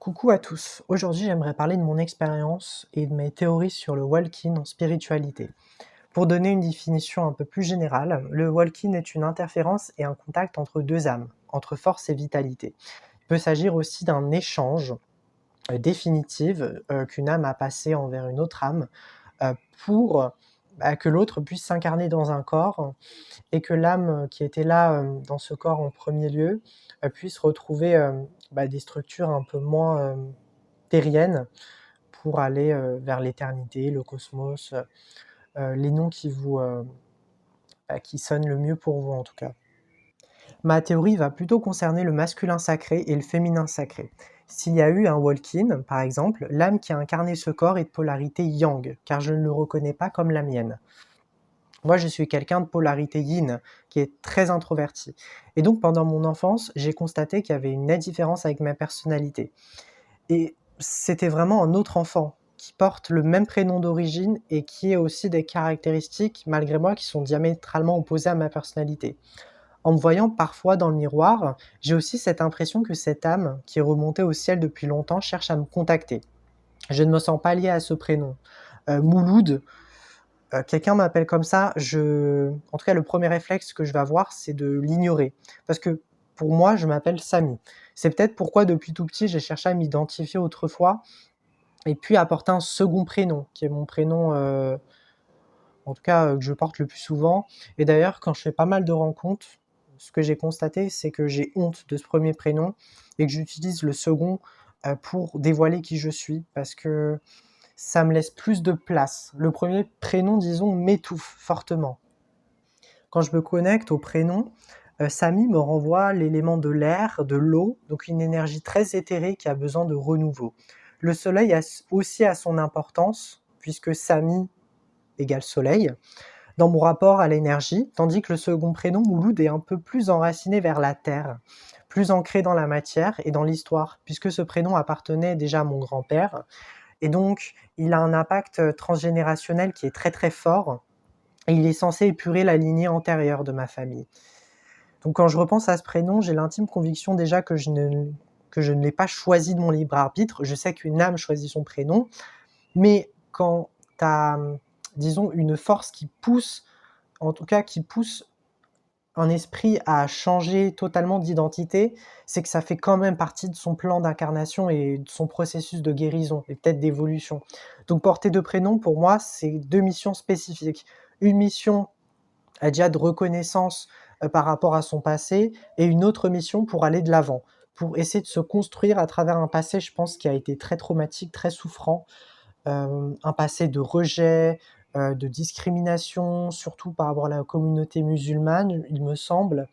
Coucou à tous, aujourd'hui j'aimerais parler de mon expérience et de mes théories sur le walk-in en spiritualité. Pour donner une définition un peu plus générale, le walk-in est une interférence et un contact entre deux âmes, entre force et vitalité. Il peut s'agir aussi d'un échange définitif qu'une âme a passé envers une autre âme euh, pour que l'autre puisse s'incarner dans un corps et que l'âme qui était là dans ce corps en premier lieu puisse retrouver des structures un peu moins terriennes pour aller vers l'éternité, le cosmos, les noms qui sonnent le mieux pour vous en tout cas. Ma théorie va plutôt concerner le masculin sacré et le féminin sacré. S'il y a eu un walk-in, par exemple, l'âme qui a incarné ce corps est de polarité yang, car je ne le reconnais pas comme la mienne. Moi, je suis quelqu'un de polarité yin, qui est très introverti. Et donc, pendant mon enfance, j'ai constaté qu'il y avait une nette différence avec ma personnalité. Et c'était vraiment un autre enfant qui porte le même prénom d'origine et qui a aussi des caractéristiques, malgré moi, qui sont diamétralement opposées à ma personnalité. En me voyant parfois dans le miroir, j'ai aussi cette impression que cette âme, qui est remontée au ciel depuis longtemps, cherche à me contacter. Je ne me sens pas lié à ce prénom. Mouloud, quelqu'un m'appelle comme ça, en tout cas, le premier réflexe que je vais avoir, c'est de l'ignorer. Parce que pour moi, je m'appelle Samy. C'est peut-être pourquoi depuis tout petit, j'ai cherché à m'identifier autrefois et puis à porter un second prénom, qui est mon prénom, en tout cas, que je porte le plus souvent. Et d'ailleurs, quand je fais pas mal de rencontres, ce que j'ai constaté, c'est que j'ai honte de ce premier prénom et que j'utilise le second pour dévoiler qui je suis, parce que ça me laisse plus de place. Le premier prénom, disons, m'étouffe fortement. Quand je me connecte au prénom, Samy me renvoie l'élément de l'air, de l'eau, donc une énergie très éthérée qui a besoin de renouveau. Le soleil aussi a son importance, puisque Samy égale soleil, dans mon rapport à l'énergie, tandis que le second prénom, Mouloud, est un peu plus enraciné vers la terre, plus ancré dans la matière et dans l'histoire, puisque ce prénom appartenait déjà à mon grand-père, et donc il a un impact transgénérationnel qui est très très fort, et il est censé épurer la lignée antérieure de ma famille. Donc quand je repense à ce prénom, j'ai l'intime conviction déjà que je ne l'ai pas choisi de mon libre arbitre. Je sais qu'une âme choisit son prénom, mais quand tu as, disons, une force qui pousse, en tout cas qui pousse un esprit à changer totalement d'identité, c'est que ça fait quand même partie de son plan d'incarnation et de son processus de guérison et peut-être d'évolution. Donc porter deux prénoms, pour moi, c'est deux missions spécifiques. Une mission déjà de reconnaissance par rapport à son passé, et une autre mission pour aller de l'avant, pour essayer de se construire à travers un passé, je pense, qui a été très traumatique, très souffrant, un passé de rejet, de discrimination, surtout par rapport à la communauté musulmane, il me semble.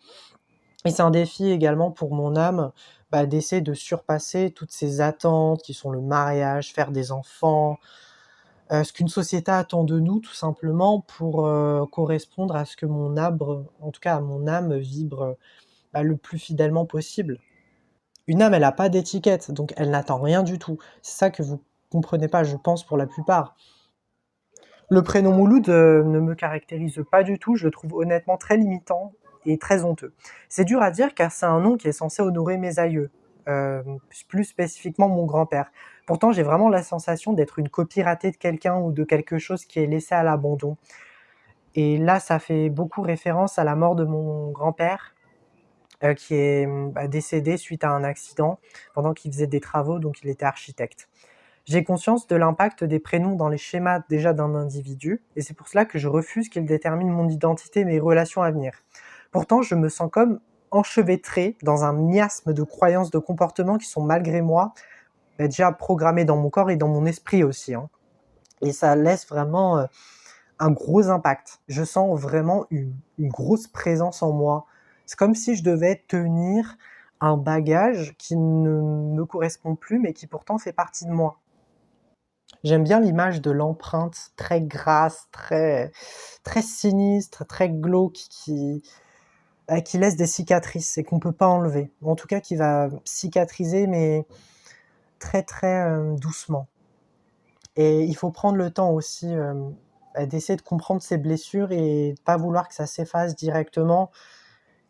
Et c'est un défi également pour mon âme, d'essayer de surpasser toutes ces attentes qui sont le mariage, faire des enfants, ce qu'une société attend de nous tout simplement pour correspondre à ce que mon âme, en tout cas à mon âme, vibre le plus fidèlement possible. Une âme, elle n'a pas d'étiquette, donc elle n'attend rien du tout. C'est ça que vous comprenez pas, je pense, pour la plupart. Le prénom Mouloud ne me caractérise pas du tout, je le trouve honnêtement très limitant et très honteux. C'est dur à dire car c'est un nom qui est censé honorer mes aïeux, euh, plus spécifiquement mon grand-père. Pourtant, j'ai vraiment la sensation d'être une copie ratée de quelqu'un ou de quelque chose qui est laissé à l'abandon. Et là, ça fait beaucoup référence à la mort de mon grand-père, qui est décédé suite à un accident pendant qu'il faisait des travaux, donc il était architecte. J'ai conscience de l'impact des prénoms dans les schémas déjà d'un individu, et c'est pour cela que je refuse qu'ils déterminent mon identité et mes relations à venir. Pourtant, je me sens comme enchevêtré dans un miasme de croyances, de comportements qui sont malgré moi déjà programmés dans mon corps et dans mon esprit aussi, hein. Et ça laisse vraiment un gros impact. Je sens vraiment une grosse présence en moi. C'est comme si je devais tenir un bagage qui ne me correspond plus, mais qui pourtant fait partie de moi. J'aime bien l'image de l'empreinte très grasse, très, très sinistre, très glauque, qui laisse des cicatrices et qu'on peut pas enlever. Ou en tout cas, qui va cicatriser, mais très, très doucement. Et il faut prendre le temps aussi d'essayer de comprendre ses blessures et de pas vouloir que ça s'efface directement.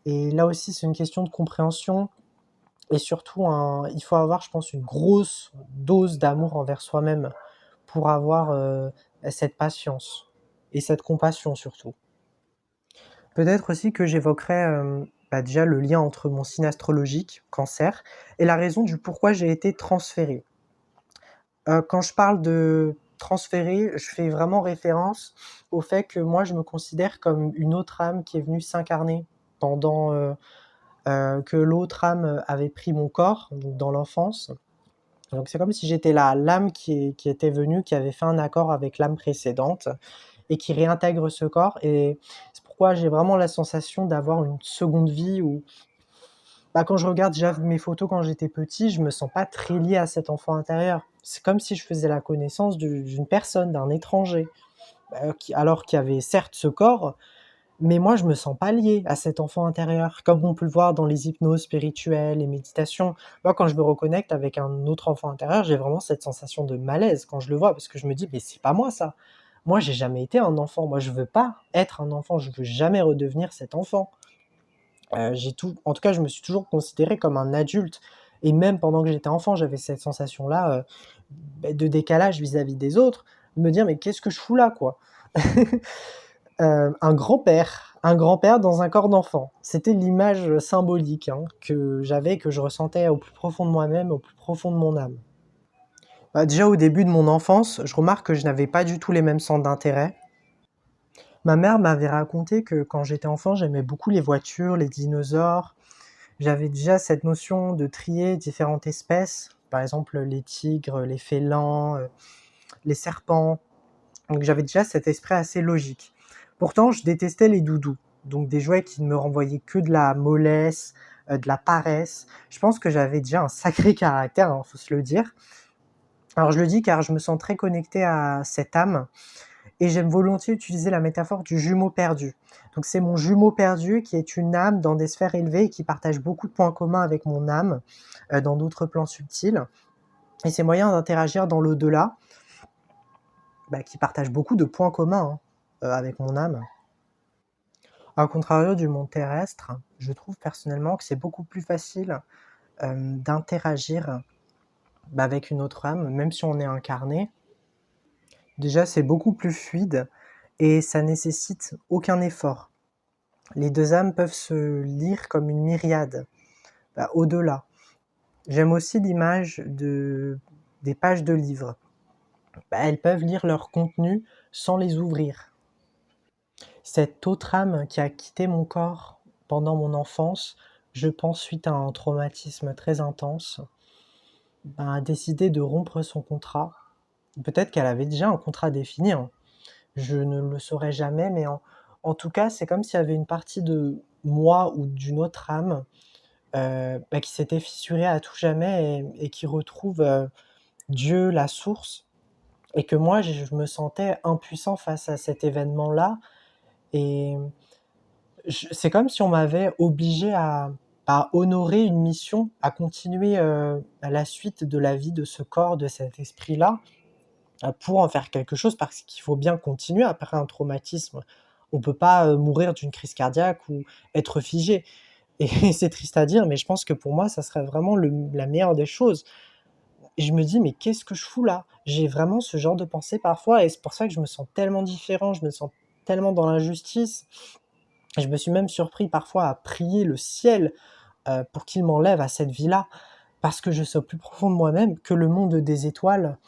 Et là aussi, c'est une question de compréhension. et surtout il faut avoir, je pense, une grosse dose d'amour envers soi-même pour avoir, cette patience et cette compassion surtout. Peut-être aussi que j'évoquerais, déjà le lien entre mon signe astrologique, Cancer, et la raison du pourquoi j'ai été transféré. Quand je parle de transféré, je fais vraiment référence au fait que moi je me considère comme une autre âme qui est venue s'incarner pendant, que l'autre âme avait pris mon corps, donc dans l'enfance. Donc c'est comme si j'étais l'âme qui était venue, qui avait fait un accord avec l'âme précédente et qui réintègre ce corps, et c'est pourquoi j'ai vraiment la sensation d'avoir une seconde vie où, quand je regarde déjà mes photos quand j'étais petit, je me sens pas très lié à cet enfant intérieur. C'est comme si je faisais la connaissance d'une personne, d'un étranger, qui avait certes ce corps, mais moi je me sens pas lié à cet enfant intérieur, comme on peut le voir dans les hypnoses spirituelles, les méditations. Moi, quand je me reconnecte avec un autre enfant intérieur, j'ai vraiment cette sensation de malaise quand je le vois, parce que je me dis: «Mais c'est pas moi ça. Moi, j'ai jamais été un enfant. Moi, je veux pas être un enfant. Je veux jamais redevenir cet enfant». En tout cas, je me suis toujours considéré comme un adulte, et même pendant que j'étais enfant, j'avais cette sensation-là, de décalage vis-à-vis des autres, de me dire: «Mais qu'est-ce que je fous là, quoi?» Un grand-père dans un corps d'enfant. C'était l'image symbolique, hein, que j'avais, que je ressentais au plus profond de moi-même, au plus profond de mon âme. Déjà au début de mon enfance, je remarque que je n'avais pas du tout les mêmes centres d'intérêt. Ma mère m'avait raconté que quand j'étais enfant, j'aimais beaucoup les voitures, les dinosaures. J'avais déjà cette notion de trier différentes espèces, par exemple les tigres, les félins, les serpents. Donc j'avais déjà cet esprit assez logique. Pourtant, je détestais les doudous, donc des jouets qui ne me renvoyaient que de la mollesse, de la paresse. Je pense que j'avais déjà un sacré caractère, hein, faut se le dire. Alors je le dis car je me sens très connecté à cette âme, et j'aime volontiers utiliser la métaphore du jumeau perdu. Donc c'est mon jumeau perdu qui est une âme dans des sphères élevées et qui partage beaucoup de points communs avec mon âme, dans d'autres plans subtils. Et ces moyens d'interagir dans l'au-delà, qui partagent beaucoup de points communs, hein, avec mon âme. À contrario du monde terrestre, je trouve personnellement que c'est beaucoup plus facile, d'interagir, avec une autre âme, même si on est incarné. Déjà, c'est beaucoup plus fluide et ça nécessite aucun effort. Les 2 âmes peuvent se lire comme une myriade, au-delà. J'aime aussi l'image des pages de livres. Elles peuvent lire leur contenu sans les ouvrir. Cette autre âme qui a quitté mon corps pendant mon enfance, je pense suite à un traumatisme très intense, a décidé de rompre son contrat. Peut-être qu'elle avait déjà un contrat défini, hein. Je ne le saurais jamais, mais en tout cas, c'est comme s'il y avait une partie de moi ou d'une autre âme, qui s'était fissurée à tout jamais, et qui retrouve, Dieu, la source, et que moi je me sentais impuissant face à cet événement-là, et c'est comme si on m'avait obligé à honorer une mission, à continuer, à la suite de la vie de ce corps, de cet esprit-là, pour en faire quelque chose, parce qu'il faut bien continuer après un traumatisme. On peut pas, mourir d'une crise cardiaque ou être figé, et c'est triste à dire, mais je pense que pour moi, ça serait vraiment la meilleure des choses. Et je me dis: «Mais qu'est-ce que je fous là?» J'ai vraiment ce genre de pensée parfois, et c'est pour ça que je me sens tellement différent, je me sens tellement dans l'injustice. Je me suis même surpris parfois à prier le ciel, pour qu'il m'enlève à cette vie-là, parce que je sais au plus profond de moi-même que le monde des étoiles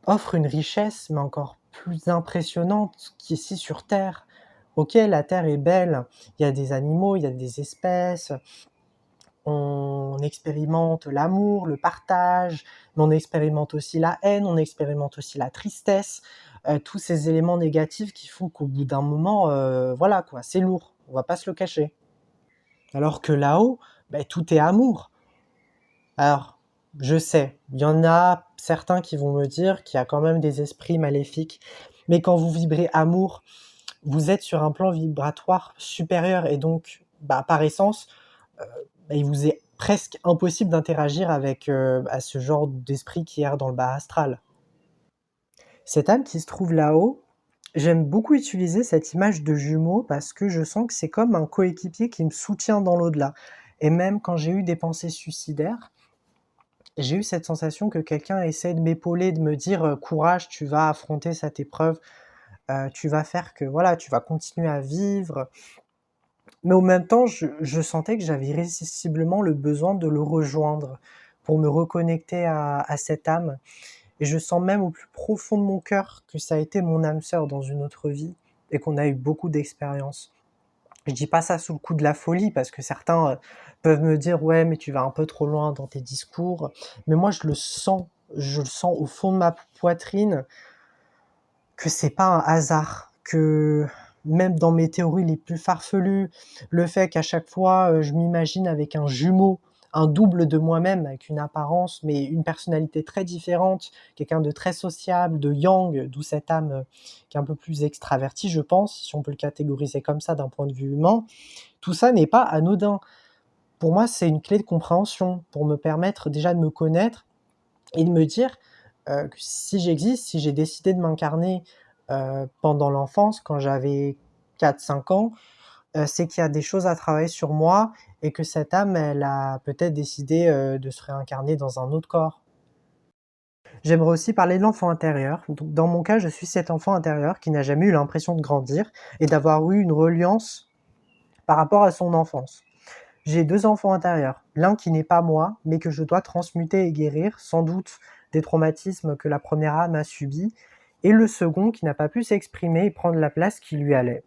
offre une richesse, mais encore plus impressionnante qu'ici sur terre. OK, la terre est belle, il y a des animaux, il y a des espèces, on expérimente l'amour, le partage, mais on expérimente aussi la haine, on expérimente aussi la tristesse, tous ces éléments négatifs qui font qu'au bout d'un moment, voilà quoi, c'est lourd, on va pas se le cacher. Alors que là-haut, tout est amour. Alors, je sais, il y en a certains qui vont me dire qu'il y a quand même des esprits maléfiques, mais quand vous vibrez amour, vous êtes sur un plan vibratoire supérieur, et donc, par essence, il vous est presque impossible d'interagir avec, ce genre d'esprit qui erre dans le bas astral. Cette âme qui se trouve là-haut, j'aime beaucoup utiliser cette image de jumeau parce que je sens que c'est comme un coéquipier qui me soutient dans l'au-delà. Et même quand j'ai eu des pensées suicidaires, j'ai eu cette sensation que quelqu'un essaie de m'épauler, de me dire, «Courage, tu vas affronter cette épreuve, tu vas faire que voilà, tu vas continuer à vivre». Mais en même temps, je sentais que j'avais irrésistiblement le besoin de le rejoindre pour me reconnecter à cette âme. Et je sens même au plus profond de mon cœur que ça a été mon âme sœur dans une autre vie et qu'on a eu beaucoup d'expériences. Je dis pas ça sous le coup de la folie parce que certains, peuvent me dire: «Ouais, mais tu vas un peu trop loin dans tes discours». Mais moi je le sens au fond de ma poitrine que c'est pas un hasard, que même dans mes théories les plus farfelues, le fait qu'à chaque fois, je m'imagine avec un jumeau, un double de moi-même avec une apparence, mais une personnalité très différente, quelqu'un de très sociable, de yang, d'où cette âme, qui est un peu plus extravertie, je pense, si on peut le catégoriser comme ça d'un point de vue humain. Tout ça n'est pas anodin. Pour moi, c'est une clé de compréhension pour me permettre déjà de me connaître et de me dire, que si j'existe, si j'ai décidé de m'incarner, pendant l'enfance, quand j'avais 4-5 ans, c'est qu'il y a des choses à travailler sur moi et que cette âme, elle a peut-être décidé, de se réincarner dans un autre corps. J'aimerais aussi parler de l'enfant intérieur. Donc dans mon cas, je suis cet enfant intérieur qui n'a jamais eu l'impression de grandir et d'avoir eu une reliance par rapport à son enfance. J'ai 2 enfants intérieurs, l'un qui n'est pas moi, mais que je dois transmuter et guérir, sans doute des traumatismes que la première âme a subis, et le second qui n'a pas pu s'exprimer et prendre la place qui lui allait.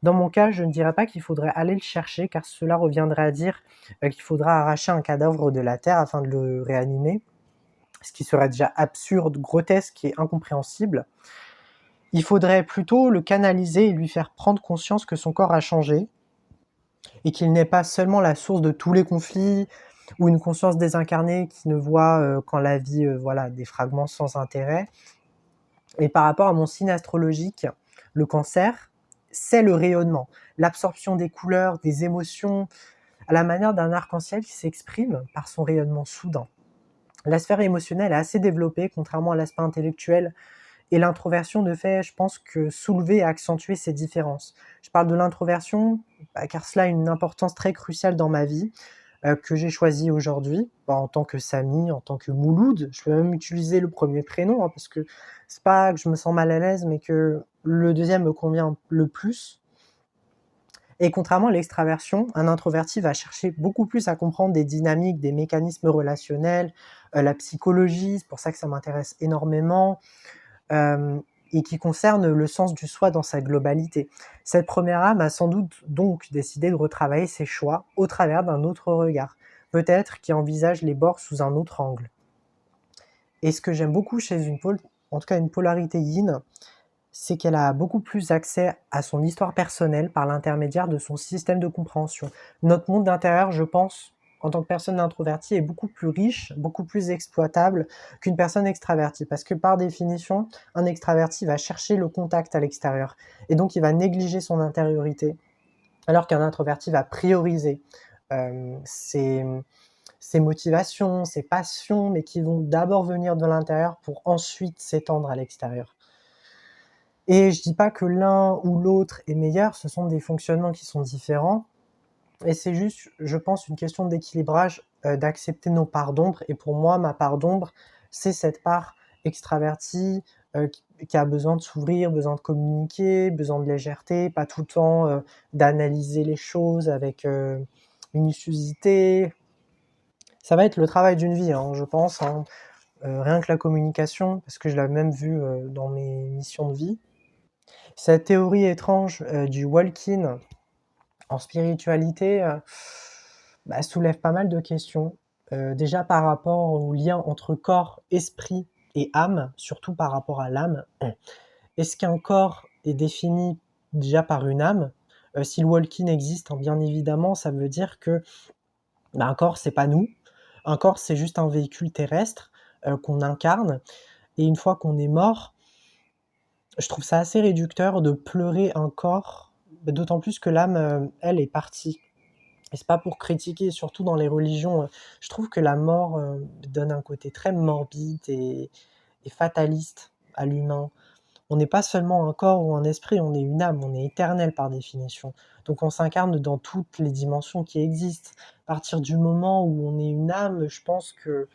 Dans mon cas, je ne dirais pas qu'il faudrait aller le chercher, car cela reviendrait à dire, qu'il faudra arracher un cadavre de la terre afin de le réanimer, ce qui serait déjà absurde, grotesque et incompréhensible. Il faudrait plutôt le canaliser et lui faire prendre conscience que son corps a changé, et qu'il n'est pas seulement la source de tous les conflits ou une conscience désincarnée qui ne voit qu'en la vie voilà, des fragments sans intérêt. Et par rapport à mon signe astrologique, le cancer, c'est le rayonnement, l'absorption des couleurs, des émotions, à la manière d'un arc-en-ciel qui s'exprime par son rayonnement soudain. La sphère émotionnelle est assez développée, contrairement à l'aspect intellectuel, et l'introversion ne fait, je pense, que soulever et accentuer ces différences. Je parle de l'introversion, car cela a une importance très cruciale dans ma vie, que j'ai choisie aujourd'hui, en tant que Samy, en tant que Mouloud. Je peux même utiliser le premier prénom, hein, parce que c'est pas que je me sens mal à l'aise, mais que le deuxième me convient le plus. Et contrairement à l'extraversion, un introverti va chercher beaucoup plus à comprendre des dynamiques, des mécanismes relationnels, la psychologie, c'est pour ça que ça m'intéresse énormément, euh, et qui concerne le sens du soi dans sa globalité. Cette première âme a sans doute donc décidé de retravailler ses choix au travers d'un autre regard, peut-être qui envisage les bords sous un autre angle. Et ce que j'aime beaucoup chez en tout cas une polarité yin, c'est qu'elle a beaucoup plus accès à son histoire personnelle par l'intermédiaire de son système de compréhension. Notre monde intérieur, je pense, en tant que personne introvertie, est beaucoup plus riche, beaucoup plus exploitable qu'une personne extravertie. Parce que par définition, un extraverti va chercher le contact à l'extérieur. Et donc, il va négliger son intériorité. Alors qu'un introverti va prioriser ses, ses motivations, ses passions, mais qui vont d'abord venir de l'intérieur pour ensuite s'étendre à l'extérieur. Et je dis pas que l'un ou l'autre est meilleur, ce sont des fonctionnements qui sont différents. Et c'est juste, je pense, une question d'équilibrage, d'accepter nos parts d'ombre. Et pour moi, ma part d'ombre, c'est cette part extravertie, qui a besoin de s'ouvrir, besoin de communiquer, besoin de légèreté, pas tout le temps d'analyser les choses avec minutiosité. Ça va être le travail d'une vie, hein, je pense, hein. Rien que la communication, parce que je l'ai même vu dans mes missions de vie. Cette théorie étrange du walk-in en spiritualité soulève pas mal de questions. Déjà par rapport au lien entre corps, esprit et âme, surtout par rapport à l'âme. Est-ce qu'un corps est défini déjà par une âme? Si le walk-in existe, hein, bien évidemment, ça veut dire que un corps, c'est pas nous. Un corps, c'est juste un véhicule terrestre qu'on incarne. Et une fois qu'on est mort, je trouve ça assez réducteur de pleurer un corps, d'autant plus que l'âme, elle, est partie. Et c'est pas pour critiquer, surtout dans les religions, je trouve que la mort donne un côté très morbide et fataliste à l'humain. on n'est pas seulement un corps ou un esprit, on est une âme, on est éternel par définition. Donc on s'incarne dans toutes les dimensions qui existent. À partir du moment où on est une âme, je pense que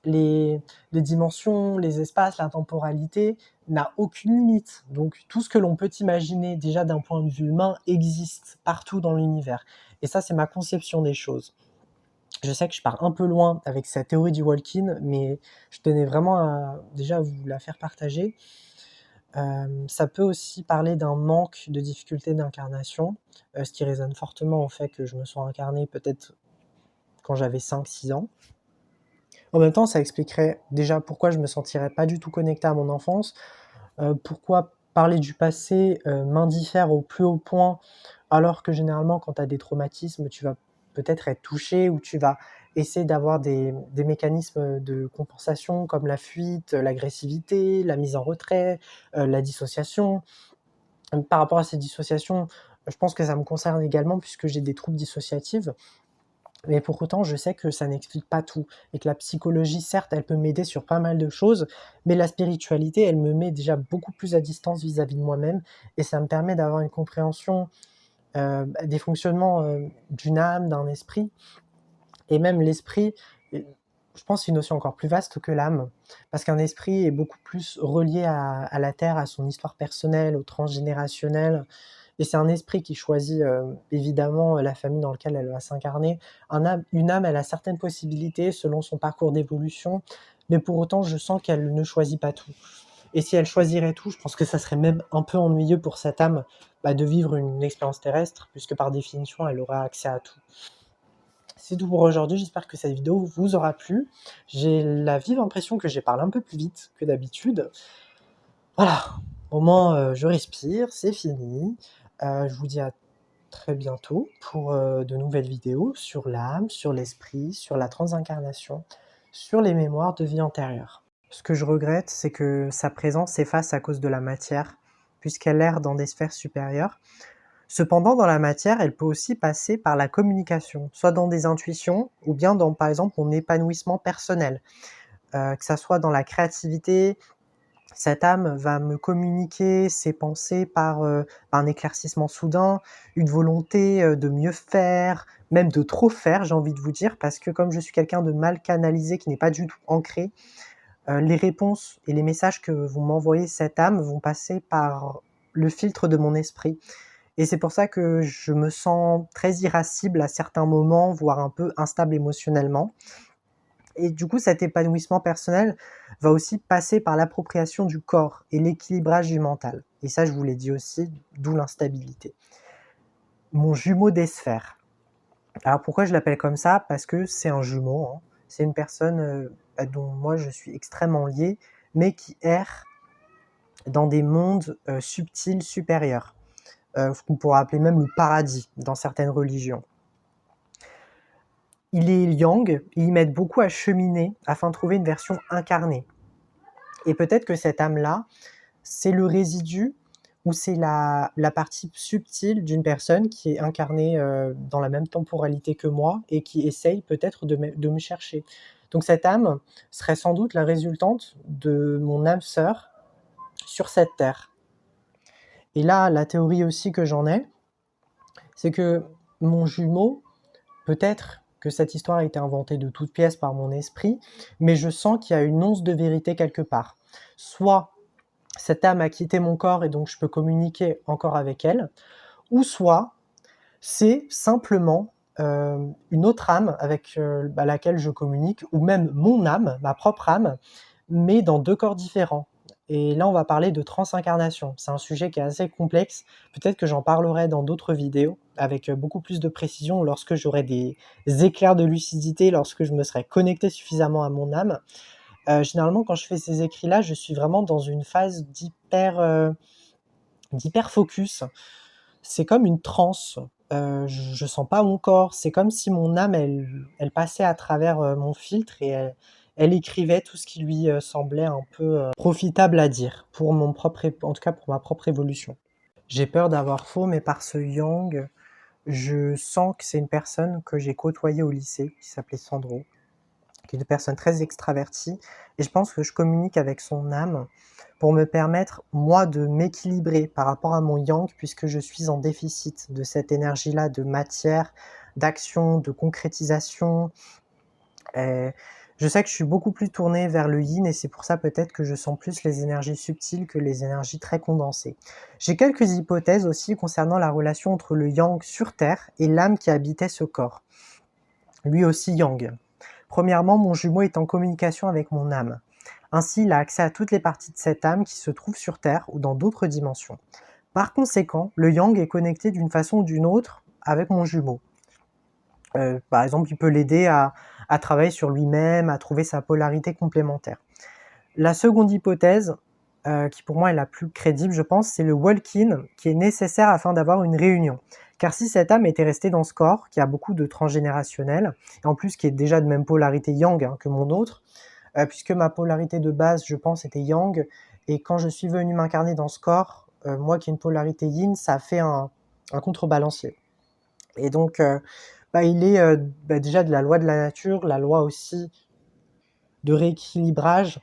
les dimensions, les espaces, la temporalité n'a aucune limite. Donc tout ce que l'on peut imaginer déjà d'un point de vue humain existe partout dans l'univers. Et ça, c'est ma conception des choses. Je sais que je pars un peu loin avec cette théorie du walk-in, mais je tenais vraiment à déjà vous la faire partager. Ça peut aussi parler d'un manque de difficulté d'incarnation, ce qui résonne fortement au fait que je me sois incarné peut-être quand j'avais 5-6 ans. En même temps, ça expliquerait déjà pourquoi je me sentirais pas du tout connecté à mon enfance, pourquoi parler du passé m'indiffère au plus haut point, alors que généralement quand tu as des traumatismes, tu vas peut-être être touché ou tu vas essayer d'avoir des mécanismes de compensation comme la fuite, l'agressivité, la mise en retrait, la dissociation. Par rapport à ces dissociations, je pense que ça me concerne également puisque j'ai des troubles dissociatifs. Mais pour autant, je sais que ça n'explique pas tout et que la psychologie, certes, elle peut m'aider sur pas mal de choses, mais la spiritualité, elle me met déjà beaucoup plus à distance vis-à-vis de moi-même et ça me permet d'avoir une compréhension des fonctionnements d'une âme, d'un esprit. Et même l'esprit, je pense, c'est une notion encore plus vaste que l'âme, parce qu'un esprit est beaucoup plus relié à la terre, à son histoire personnelle, au transgénérationnel. Et c'est un esprit qui choisit évidemment la famille dans laquelle elle va s'incarner. Une âme, elle a certaines possibilités selon son parcours d'évolution, mais pour autant, je sens qu'elle ne choisit pas tout. Et si elle choisirait tout, je pense que ça serait même un peu ennuyeux pour cette âme de vivre une expérience terrestre, puisque par définition, elle aura accès à tout. C'est tout pour aujourd'hui, j'espère que cette vidéo vous aura plu. J'ai la vive impression que j'ai parlé un peu plus vite que d'habitude. Voilà, au moins je respire, c'est fini. Je vous dis à très bientôt pour de nouvelles vidéos sur l'âme, sur l'esprit, sur la transincarnation, sur les mémoires de vie antérieure. Ce que je regrette, c'est que sa présence s'efface à cause de la matière, puisqu'elle erre dans des sphères supérieures. Cependant, dans la matière, elle peut aussi passer par la communication, soit dans des intuitions, ou bien dans, par exemple, mon épanouissement personnel. Que ça soit dans la créativité, cette âme va me communiquer ses pensées par un éclaircissement soudain, une volonté de mieux faire, même de trop faire, j'ai envie de vous dire, parce que comme je suis quelqu'un de mal canalisé, qui n'est pas du tout ancré, les réponses et les messages que vous m'envoyez cette âme vont passer par le filtre de mon esprit. Et c'est pour ça que je me sens très irascible à certains moments, voire un peu instable émotionnellement. Et du coup, cet épanouissement personnel va aussi passer par l'appropriation du corps et l'équilibrage du mental. Et ça, je vous l'ai dit aussi, d'où l'instabilité. Mon jumeau des sphères. Alors pourquoi je l'appelle comme ça? Parce que c'est un jumeau, hein. C'est une personne dont moi je suis extrêmement lié, mais qui erre dans des mondes subtils supérieurs. Ce qu'on pourrait appeler même le paradis dans certaines religions. Il est yang et il m'aide beaucoup à cheminer afin de trouver une version incarnée. Et peut-être que cette âme-là, c'est le résidu ou c'est la partie subtile d'une personne qui est incarnée dans la même temporalité que moi et qui essaye peut-être de me chercher. Donc cette âme serait sans doute la résultante de mon âme sœur sur cette terre. Et là, la théorie aussi que j'en ai, c'est que mon jumeau, peut-être que cette histoire a été inventée de toutes pièces par mon esprit, mais je sens qu'il y a une once de vérité quelque part. Soit cette âme a quitté mon corps et donc je peux communiquer encore avec elle, ou soit c'est simplement une autre âme avec laquelle je communique, ou même mon âme, ma propre âme, mais dans 2 corps différents. Et là, on va parler de transincarnation. C'est un sujet qui est assez complexe. Peut-être que j'en parlerai dans d'autres vidéos avec beaucoup plus de précision lorsque j'aurai des éclairs de lucidité, lorsque je me serai connecté suffisamment à mon âme. Généralement, quand je fais ces écrits-là, je suis vraiment dans une phase d'hyper focus. C'est comme une transe. Je sens pas mon corps. C'est comme si mon âme, elle passait à travers mon filtre et elle écrivait tout ce qui lui semblait un peu profitable à dire, pour en tout cas pour ma propre évolution. J'ai peur d'avoir faux, mais par ce yang, je sens que c'est une personne que j'ai côtoyée au lycée, qui s'appelait Sandro, qui est une personne très extravertie et je pense que je communique avec son âme pour me permettre, moi, de m'équilibrer par rapport à mon yang puisque je suis en déficit de cette énergie-là de matière, d'action, de concrétisation. Heu, je sais que je suis beaucoup plus tournée vers le yin et c'est pour ça peut-être que je sens plus les énergies subtiles que les énergies très condensées. J'ai quelques hypothèses aussi concernant la relation entre le yang sur Terre et l'âme qui habitait ce corps, lui aussi yang. Premièrement, mon jumeau est en communication avec mon âme. Ainsi, il a accès à toutes les parties de cette âme qui se trouvent sur Terre ou dans d'autres dimensions. Par conséquent, le yang est connecté d'une façon ou d'une autre avec mon jumeau. Par exemple, il peut l'aider à travailler sur lui-même, à trouver sa polarité complémentaire. La seconde hypothèse, qui pour moi est la plus crédible, je pense, c'est le walk-in qui est nécessaire afin d'avoir une réunion. Car si cette âme était restée dans ce corps, qui a beaucoup de transgénérationnel, et en plus qui est déjà de même polarité yang que mon autre, puisque ma polarité de base, je pense, était yang, et quand je suis venu m'incarner dans ce corps, moi qui ai une polarité yin, ça a fait un contrebalancier. Et donc, il est déjà de la loi de la nature, la loi aussi de rééquilibrage,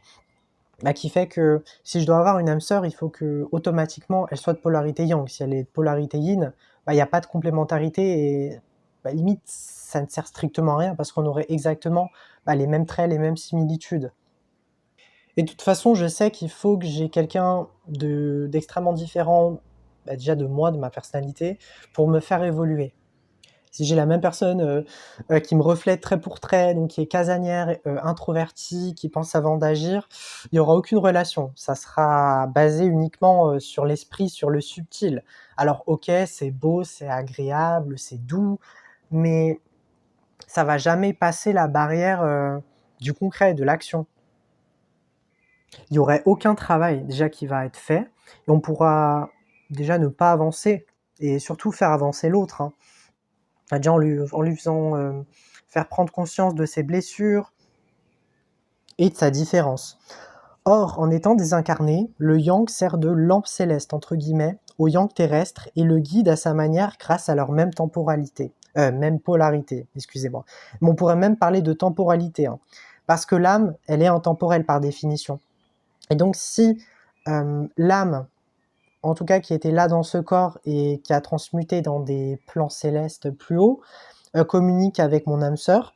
qui fait que si je dois avoir une âme sœur, il faut que automatiquement elle soit de polarité yang. Si elle est de polarité yin, il n'y a pas de complémentarité et limite ça ne sert strictement à rien parce qu'on aurait exactement les mêmes traits, les mêmes similitudes. Et de toute façon, je sais qu'il faut que j'ai quelqu'un d'extrêmement différent, déjà de moi, de ma personnalité, pour me faire évoluer. Si j'ai la même personne qui me reflète trait pour trait, donc qui est casanière, introvertie, qui pense avant d'agir, il n'y aura aucune relation. Ça sera basé uniquement sur l'esprit, sur le subtil. Alors ok, c'est beau, c'est agréable, c'est doux, mais ça va jamais passer la barrière du concret, de l'action. Il n'y aurait aucun travail déjà qui va être fait, et on pourra déjà ne pas avancer, et surtout faire avancer l'autre, hein. Déjà en lui faisant faire prendre conscience de ses blessures et de sa différence. Or, en étant désincarné, le yang sert de lampe céleste, entre guillemets, au yang terrestre et le guide à sa manière grâce à leur même temporalité. Même polarité, excusez-moi. Mais on pourrait même parler de temporalité, hein, parce que l'âme, elle est intemporelle par définition. Et donc si l'âme, en tout cas qui était là dans ce corps et qui a transmuté dans des plans célestes plus hauts, communique avec mon âme sœur,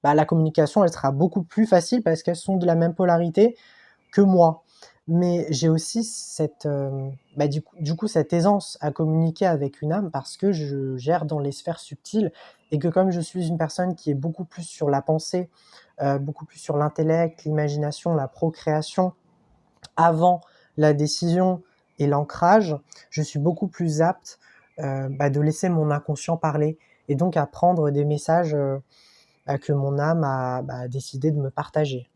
la communication elle sera beaucoup plus facile parce qu'elles sont de la même polarité que moi. Mais j'ai aussi cette, du coup cette aisance à communiquer avec une âme parce que je gère dans les sphères subtiles et que comme je suis une personne qui est beaucoup plus sur la pensée, beaucoup plus sur l'intellect, l'imagination, la procréation, avant la décision et l'ancrage, je suis beaucoup plus apte de laisser mon inconscient parler et donc à prendre des messages que mon âme a décidé de me partager.